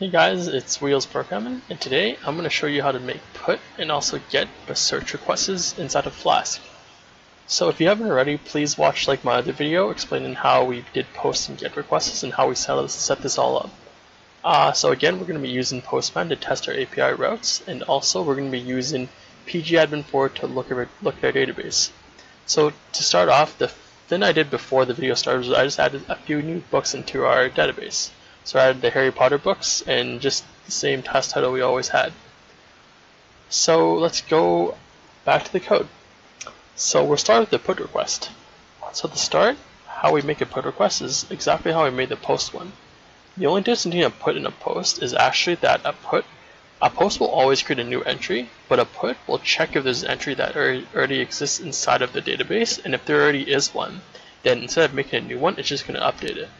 Hey guys, it's Wheels Programming, and today I'm going to show you how to make put and also get the search requests inside of Flask. So if you haven't already, please watch my other video explaining how we did post and get requests and how we set this all up. So again, we're going to be using Postman to test our API routes, and also we're going to be using pgadmin4 to look at our database. So to start off, the thing I did before the video started was I just added a few new books into our database. So I added the Harry Potter books and just the same task title we always had. So let's go back to the code. So we'll start with the put request. So to start, how we make a put request is exactly how we made the post one. The only difference between a put and a post is actually that a post will always create a new entry, but a put will check if there's an entry that already exists inside of the database, and if there already is one, then instead of making a new one, it's just going to update it.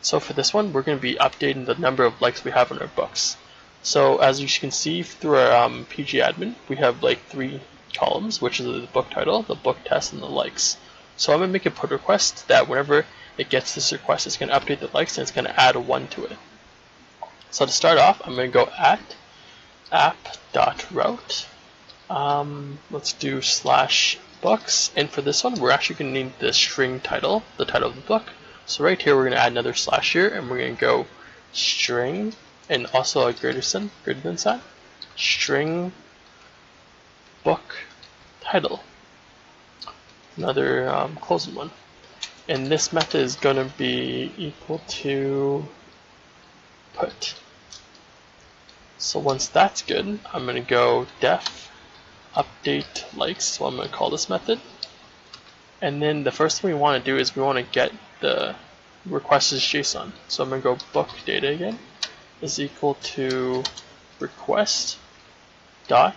So for this one, we're going to be updating the number of likes we have on our books. So as you can see through our pgadmin, we have three columns, which is the book title, the book test, and the likes. So I'm going to make a put request that whenever it gets this request, it's going to update the likes and it's going to add a 1 to it. So to start off, I'm going to go at app.route. Let's do /books, and for this one, we're actually going to need the string title, the title of the book. So right here, we're going to add another slash here, and we're going to go string, and also a greater than sign, string book title, another closing one. And this method is going to be equal to put. So once that's good, I'm going to go def update likes, so I'm going to call this method. And then the first thing we want to do is we want to get the request is JSON. So I'm going to go book data again is equal to request dot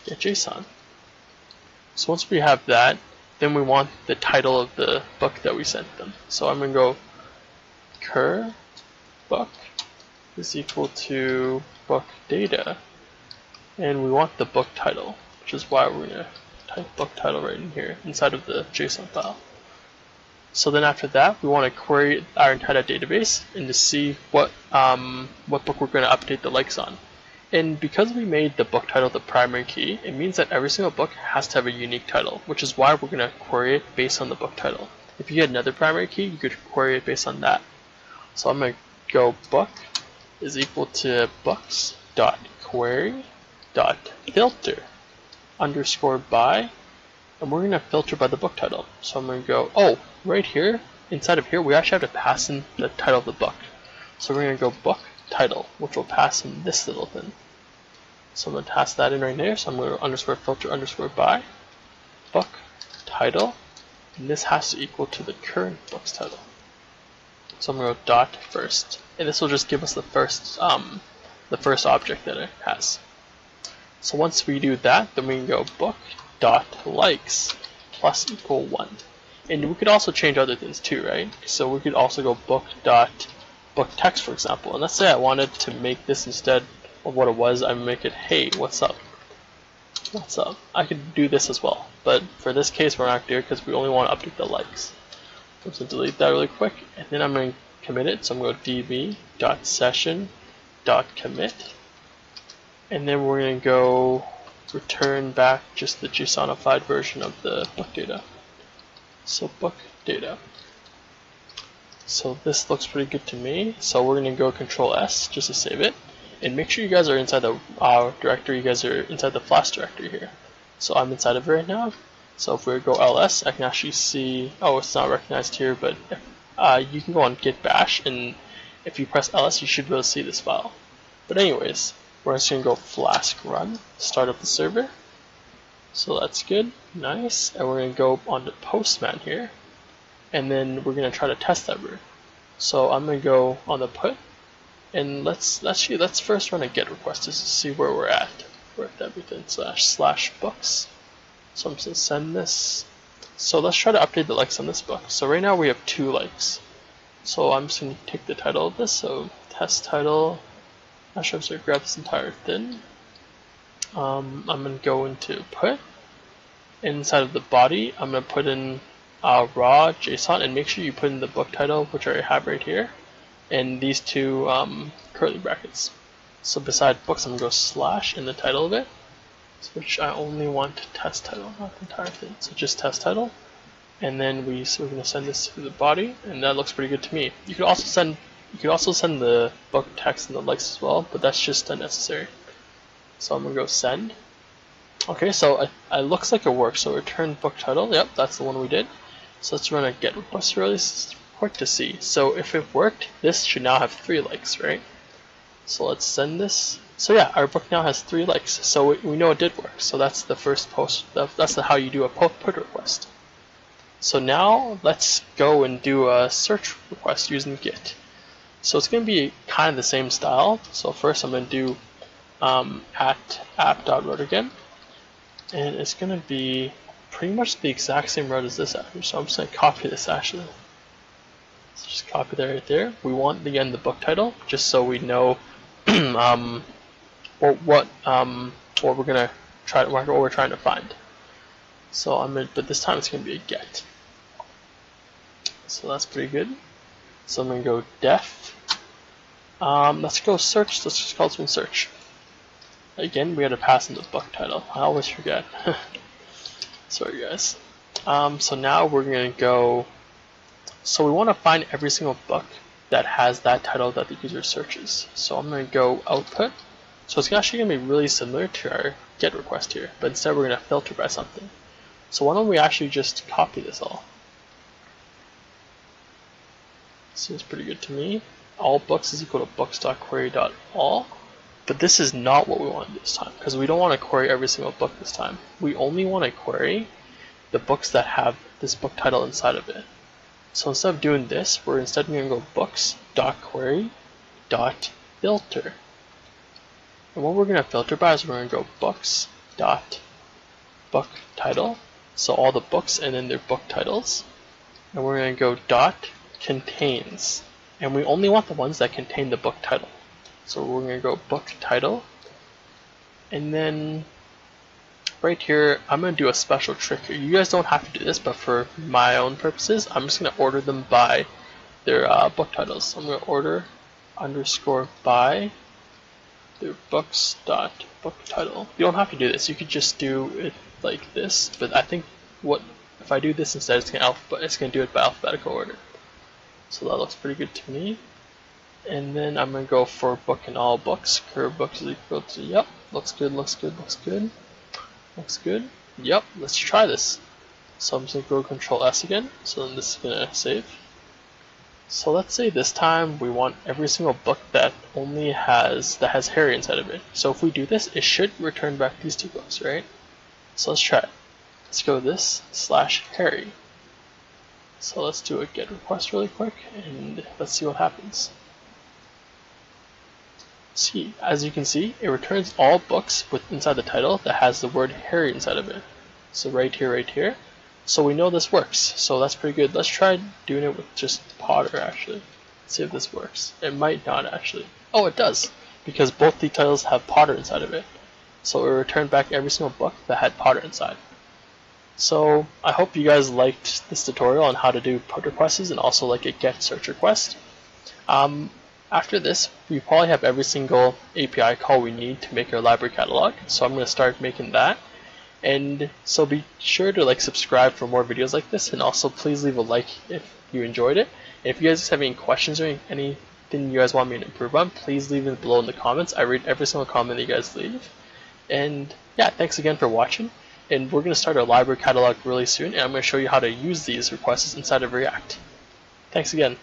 get JSON. So once we have that, then we want the title of the book that we sent them. So I'm going to go cur book is equal to book data, and we want the book title, which is why we're going to type book title right in here inside of the JSON file. So then after that, we want to query our entire database and to see what book we're going to update the likes on. And because we made the book title the primary key, it means that every single book has to have a unique title, which is why we're going to query it based on the book title. If you had another primary key, you could query it based on that. So I'm going to go book is equal to books dot query dot filter underscore by, and we're going to filter by the book title. So I'm going to go, right here, inside of here, we actually have to pass in the title of the book. So we're going to go book title, which will pass in this little thing. So I'm going to pass that in right there. So I'm going to underscore filter underscore by book title, and this has to equal to the current book's title. So I'm going to go dot first, and this will just give us the first object that it has. So once we do that, then we can go book dot likes plus equal 1. And we could also change other things too, right? So we could also go book text, for example. And let's say I wanted to make this instead of what it was, I make it, hey, what's up? What's up? I could do this as well, but for this case we're not doing it because we only want to update the likes. So I'm going to delete that really quick, and then I'm going to commit it. So I'm going to go db.session.commit, and then we're going to go return back just the JSONified version of the book data. So book data. So this looks pretty good to me. So we're going to go Control S just to save it, and make sure you guys are inside the directory. You guys are inside the Flask directory here. So I'm inside of it right now. So if we go ls, I can actually see. It's not recognized here, but you can go on git bash, and if you press ls, you should be able to see this file. But anyways, we're just going to go Flask run, start up the server. So that's good, nice. And we're going to go on to Postman here, and then we're going to try to test that route. So I'm going to go on the put, and let's first run a get request just to see where we're at with everything. /books. So I'm just going to send this. So let's try to update the likes on this book. So right now we have 2 likes. So I'm just going to take the title of this. So test title. Actually, I'm just going to grab this entire thing. I'm going to go into put. Inside of the body, I'm going to put in raw JSON, and make sure you put in the book title, which I already have right here. and these two curly brackets. So beside books, I'm going to go slash in the title of it, which I only want test title, not the entire thing. So just test title, and then we're going to send this to the body, and that looks pretty good to me. You could also send the book text and the likes as well, but that's just unnecessary. So I'm going to go send. Okay, so it looks like it works. So return book title. Yep, that's the one we did. So let's run a get request really quick to see. So if it worked, this should now have 3 likes, right? So let's send this. So yeah, our book now has 3 likes. So we know it did work. So that's the first post. That's how you do a put request. So now let's go and do a search request using Git. So it's going to be kind of the same style. So first I'm going to do at app.route again. And it's going to be pretty much the exact same route as this actually. So I'm just going to copy this actually. So just copy that right there. We want again the book title, just so we know what we're gonna try, what we're trying to find. So but this time it's gonna be a get. So that's pretty good. So I'm gonna go def. Let's go search. Let's just call this one search. Again, we got to pass in the book title. I always forget. Sorry guys. So now we're gonna go. So we want to find every single book that has that title that the user searches. So I'm going to go output. So it's actually going to be really similar to our get request here, but instead we're going to filter by something. So why don't we actually just copy this all? Seems pretty good to me. All books is equal to books.query.all, but this is not what we want to do this time, because we don't want to query every single book this time. We only want to query the books that have this book title inside of it. So instead of doing this, we're instead going to go books.query.filter. And what we're going to filter by is we're going to go books.booktitle. So all the books and then their book titles. And we're going to go .contains. And we only want the ones that contain the book title. So we're going to go book title. And then right here, I'm going to do a special trick here. You guys don't have to do this, but for my own purposes, I'm just going to order them by their book titles. So I'm going to order _ by their books.book title. You don't have to do this. You could just do it like this, but I think if I do this instead, it's going to do it by alphabetical order. So that looks pretty good to me. And then I'm going to go for book and all books. Curve books is equal to, yep, looks good, looks good, looks good. Looks good. Yep, let's try this. So I'm just going to go Control S again. So then this is going to save. So let's say this time we want every single book that has Harry inside of it. So if we do this, it should return back these 2 books, right? So let's try it. Let's go this /Harry. So let's do a get request really quick and let's see what happens. See, as you can see, it returns all books inside the title that has the word Harry inside of it. So right here, right here. So we know this works. So that's pretty good. Let's try doing it with just Potter actually. Let's see if this works. It might not actually. Oh, it does, because both the titles have Potter inside of it. So it returned back every single book that had Potter inside. So I hope you guys liked this tutorial on how to do put requests and also like a get search request. After this, we probably have every single API call we need to make our library catalog. So I'm going to start making that. And so be sure to subscribe for more videos like this, and also please leave a like if you enjoyed it. And if you guys have any questions or anything you guys want me to improve on, please leave it below in the comments. I read every single comment that you guys leave. And yeah, thanks again for watching. And we're going to start our library catalog really soon, and I'm going to show you how to use these requests inside of React. Thanks again.